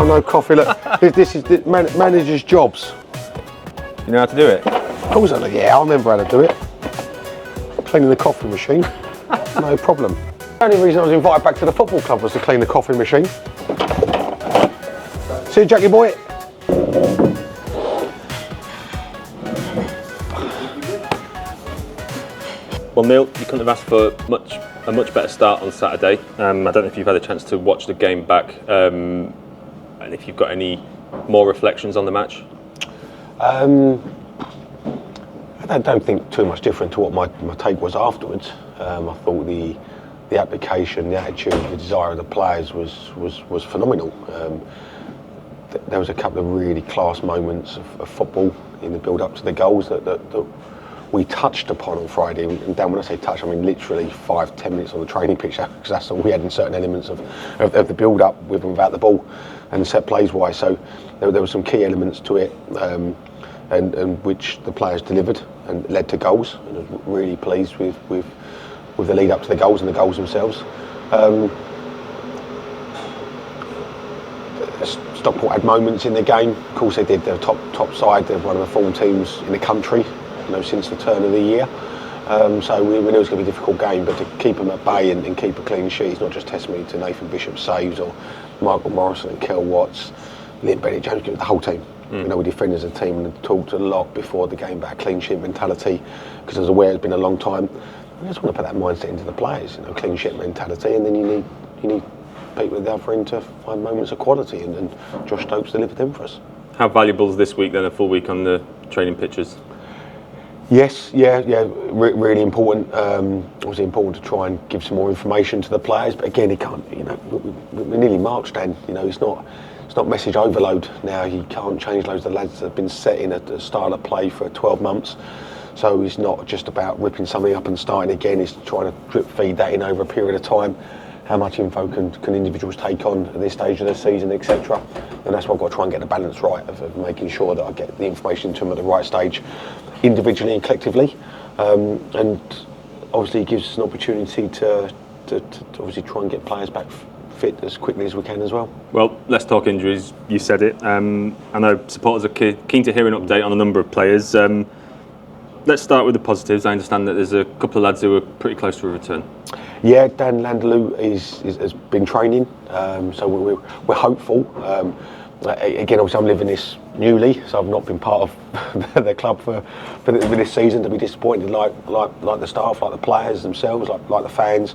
Oh, no coffee. Look, this is the manager's jobs. You know how to do it? I was like, yeah, I remember how to do it. Cleaning the coffee machine, no problem. The only reason I was invited back to the football club was to clean the coffee machine. See you, Jackie boy. Well, Neil, you couldn't have asked for a much better start on Saturday. I don't know if you've had a chance to watch the game back, and if you've got any more reflections on the match. I don't think too much different to what my take was afterwards. I thought the application, the attitude, the desire of the players was phenomenal. There was a couple of really class moments of football in the build-up to the goals that we touched upon on Friday. And Dan, when I say touch, I mean literally 5-10 minutes on the training pitch, because that's all we had in certain elements of the build-up with and without the ball and set plays wise. So there were some key elements to it, and which the players delivered and led to goals. And I was really pleased with the lead up to the goals and the goals themselves. Stockport had moments in the game. Of course, they did. They're top side. They're one of the form teams in the country, since the turn of the year. So we knew it was going to be a difficult game, but to keep them at bay and keep a clean sheet is not just testimony to Nathan Bishop's saves or Michael Morrison and Kel Watts, Liam Bennett-Jones, the whole team. We defended as a team and talked a lot before the game about clean sheet mentality, because I was aware it's been a long time. I just want to put that mindset into the players, clean sheet mentality, and then you need people at the other end to find moments of quality, and Josh Stokes delivered them for us. How valuable is this week then, a full week on the training pitches? Yes, really important. Obviously important to try and give some more information to the players, but again, it can't. We're nearly March, Dan. It's not message overload now. You can't change loads of the lads that have been set in a style of play for 12 months. So it's not just about ripping something up and starting again. It's trying to drip feed that in over a period of time. How much info can individuals take on at this stage of the season, etc. And that's why I've got to try and get the balance right of making sure that I get the information to them at the right stage, individually and collectively. And obviously it gives us an opportunity to obviously try and get players back fit as quickly as we can as well. Well, let's talk injuries. You said it. I know supporters are keen to hear an update on a number of players. Let's start with the positives. I understand that there's a couple of lads who are pretty close to a return. Yeah, Dan Landaloo has been training, so we're hopeful. Again, obviously I'm living this newly, so I've not been part of the club for this season. To be disappointed, like the staff, like the players themselves, like the fans.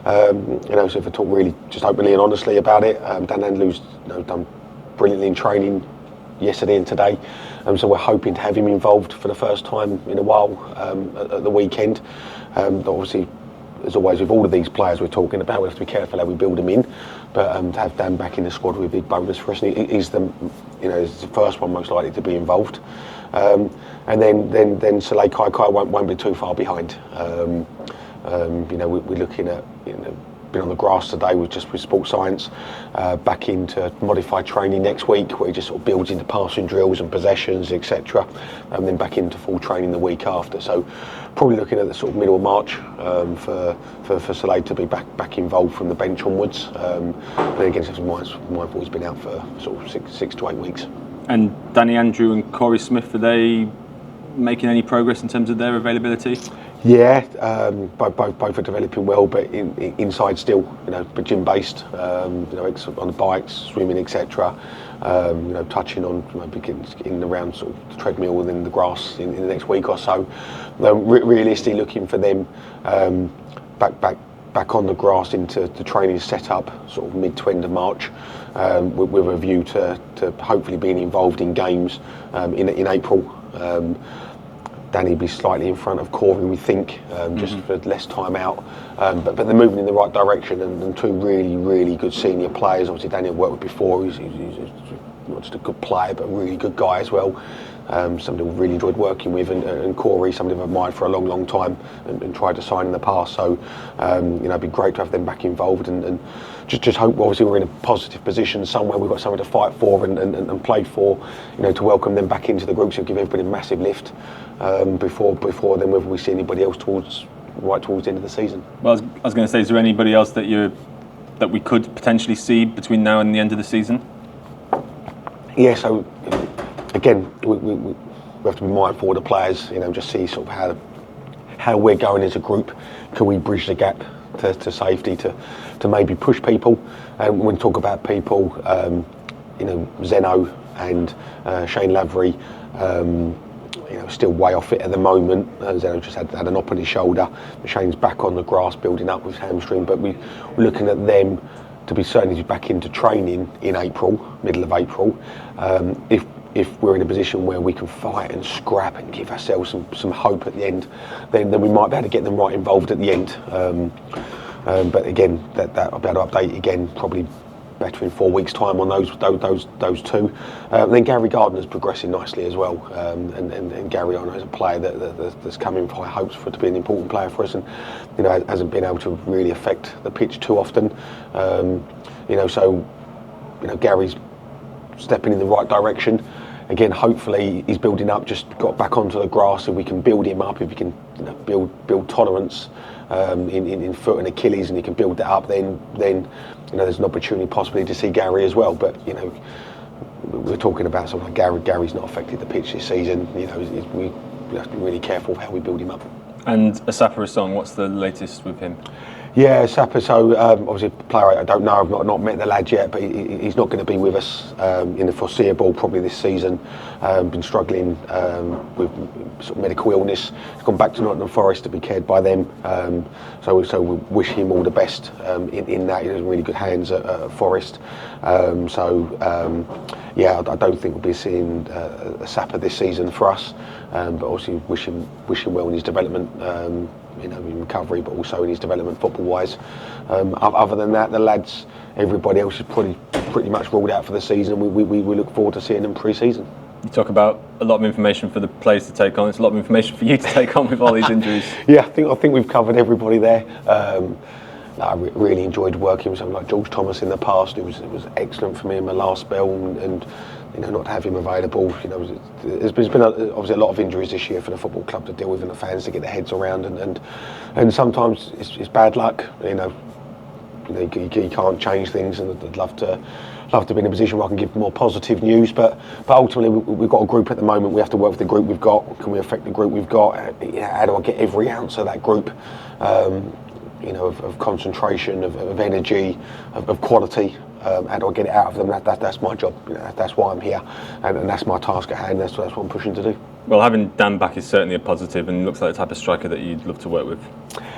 So if I talk really just openly and honestly about it, Dan Landaloo's done brilliantly in training yesterday and today, so we're hoping to have him involved for the first time in a while at the weekend. Obviously, as always with all of these players we're talking about, we have to be careful how we build them in, but to have Dan back in the squad would be a big bonus for us. And he's the first one most likely to be involved, and then Soleil Kai won't be too far behind. We're looking at been on the grass today with sports science, back into modified training next week, where he just sort of builds into passing drills and possessions, etc., and then back into full training the week after. So probably looking at the sort of middle of March for Soleil to be back involved from the bench onwards. And again, mindful he's been out for sort of six to 8 weeks. And Danny Andrew and Corey Smith, are they making any progress in terms of their availability? Yeah, both are developing well, but inside still, but gym based, on the bikes, swimming, etc. Touching on in around sort of the treadmill and then the grass in the next week or so. Realistically, looking for them back on the grass into the training set up sort of mid to end of March, with a view to hopefully being involved in games in April. Danny be slightly in front of Corey, we think, just for less time out. But they're moving in the right direction, and two really, really good senior players. Obviously, Danny I've worked with before. He's not just a good player, but a really good guy as well. Somebody we've really enjoyed working with, and Corey, somebody I've admired for a long, long time and tried to sign in the past. So, it'd be great to have them back involved, and just hope, obviously, we're in a positive position somewhere. We've got something to fight for and play for, to welcome them back into the group, so give everybody a massive lift before then, whether we see anybody else towards the end of the season. Well, I was going to say, is there anybody else that we could potentially see between now and the end of the season? Yeah, so again, we have to be mindful of the players, just see sort of how we're going as a group. Can we bridge the gap to safety, to maybe push people? And when we talk about people, Zeno and Shane Lavery, still way off it at the moment. Zeno just had an op on his shoulder. Shane's back on the grass, building up with his hamstring, but we're looking at them to be certainly back into training in April, middle of April. If we're in a position where we can fight and scrap and give ourselves some hope at the end, then we might be able to get them right involved at the end. But again, that I'll be able to update again probably better in 4 weeks' time on those two. Then Gary Gardner's progressing nicely as well, and Gary I know is a player that's coming with high hopes for to be an important player for us, and hasn't been able to really affect the pitch too often. So Gary's stepping in the right direction. Again, hopefully he's building up, just got back onto the grass, and we can build him up. If we can build tolerance in foot and Achilles, and he can build that up, then there's an opportunity possibly to see Gary as well. But we're talking about something like Gary's not affected the pitch this season. We have to be really careful how we build him up. And Asapa Asong, what's the latest with him? Yeah, Sapper, so obviously a player I don't know, I've not met the lad yet, but he's not going to be with us in the foreseeable, probably this season. Been struggling with sort of medical illness. He's gone back to Nottingham Forest to be cared by them. So we wish him all the best in that. He's in really good hands at Forest. I don't think we'll be seeing a Sapper this season for us, but obviously wish him well in his development. In recovery, but also in his development football-wise. Other than that, the lads, everybody else is pretty much ruled out for the season. We look forward to seeing them pre-season. You talk about a lot of information for the players to take on. It's a lot of information for you to take on with all these injuries. Yeah, I think we've covered everybody there. I really enjoyed working with someone like George Thomas in the past. It was excellent for me in my last spell, and not to have him available. There's been obviously a lot of injuries this year for the football club to deal with, and the fans to get their heads around, and sometimes it's bad luck. You can't change things, and I'd love to be in a position where I can give more positive news. But ultimately, we've got a group at the moment. We have to work with the group we've got. Can we affect the group we've got? How do I get every ounce of that group? Of concentration, of energy, of quality. How do I get it out of them? That's my job. That's why I'm here, and that's my task at hand. That's what I'm pushing to do. Well, having Dan back is certainly a positive, and looks like the type of striker that you'd love to work with.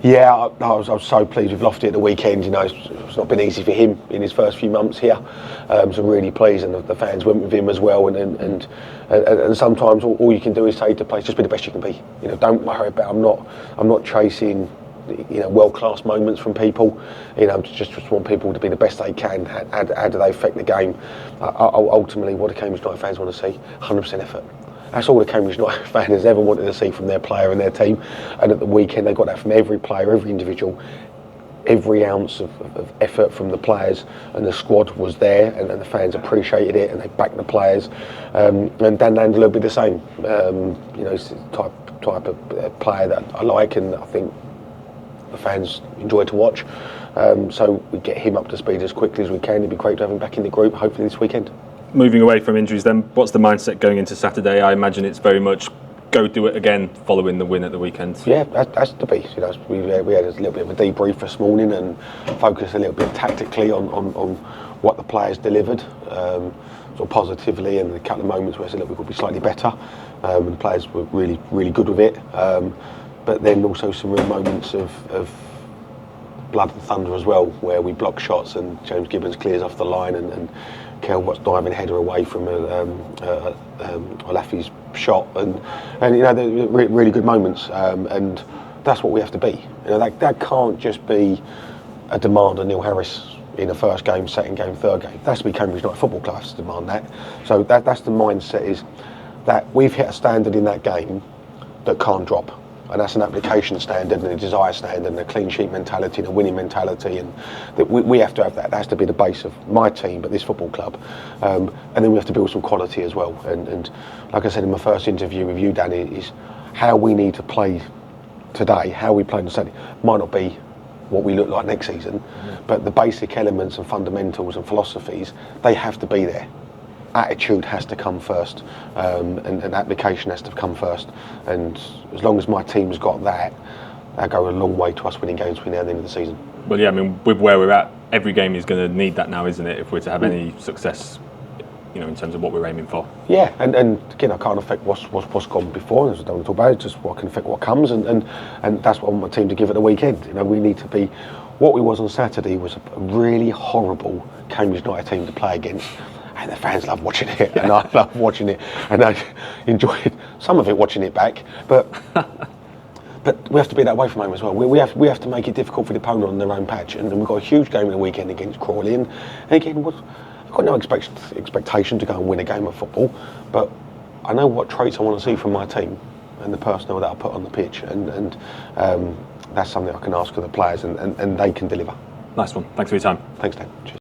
Yeah, I was so pleased with Lofty at the weekend. It's not been easy for him in his first few months here. So I'm really pleased, and the fans went with him as well. And sometimes all you can do is say to players, just be the best you can be. Don't worry about. I'm not chasing world-class moments from people. Just want people to be the best they can. How do they affect the game? Ultimately, what the Cambridge United fans want to see, 100% effort. That's all the Cambridge United fan has ever wanted to see from their player and their team. And at the weekend, they got that from every player, every individual. Every ounce of effort from the players and the squad was there, and the fans appreciated it, and they backed the players. And Dan Landler will be the same. He's the type of player that I like, and I think the fans enjoy to watch. So we get him up to speed as quickly as we can. It'd be great to have him back in the group, hopefully this weekend. Moving away from injuries then, what's the mindset going into Saturday? I imagine it's very much go do it again following the win at the weekend. Yeah, that's the piece. We had a little bit of a debrief this morning and focused a little bit tactically on what the players delivered, sort of positively, and a couple of moments where I said, look, we could be slightly better, and the players were really, really good with it. But then also some real moments of blood and thunder as well, where we block shots and James Gibbons clears off the line, and Kel Watt's diving header away from Olafi's shot, and they're really good moments, and that's what we have to be. That can't just be a demand on Neil Harris in the first game, second game, third game. That has to be Cambridge United Football Club to demand that. So that's the mindset, is that we've hit a standard in that game that can't drop. And that's an application standard and a desire standard and a clean sheet mentality and a winning mentality, and that we have to have that. That has to be the base of my team, but this football club. And then we have to build some quality as well. And like I said in my first interview with you, Danny, is how we need to play today, how we play on Saturday, might not be what we look like next season, but the basic elements and fundamentals and philosophies, they have to be there. attitude has to come first, and application has to come first. And as long as my team's got that, that'll go a long way to us winning games between now and the end of the season. Well, yeah, I mean, with where we're at, every game is going to need that now, isn't it? If we're to have any success, in terms of what we're aiming for. Yeah, and again, I can't affect what's gone before. I don't want to talk about it. Just what can affect what comes, and that's what I want my team to give at the weekend. We need to be. What we was on Saturday was a really horrible Cambridge United team to play against. And the fans love watching it, and I love watching it, and I enjoyed some of it watching it back. But we have to be that way from home as well. We have to make it difficult for the opponent on their own patch, and we've got a huge game in the weekend against Crawley. And again, I've got no expectation to go and win a game of football, but I know what traits I want to see from my team and the personnel that I put on the pitch, and that's something I can ask of the players, and they can deliver. Nice one. Thanks for your time. Thanks, Dan. Cheers.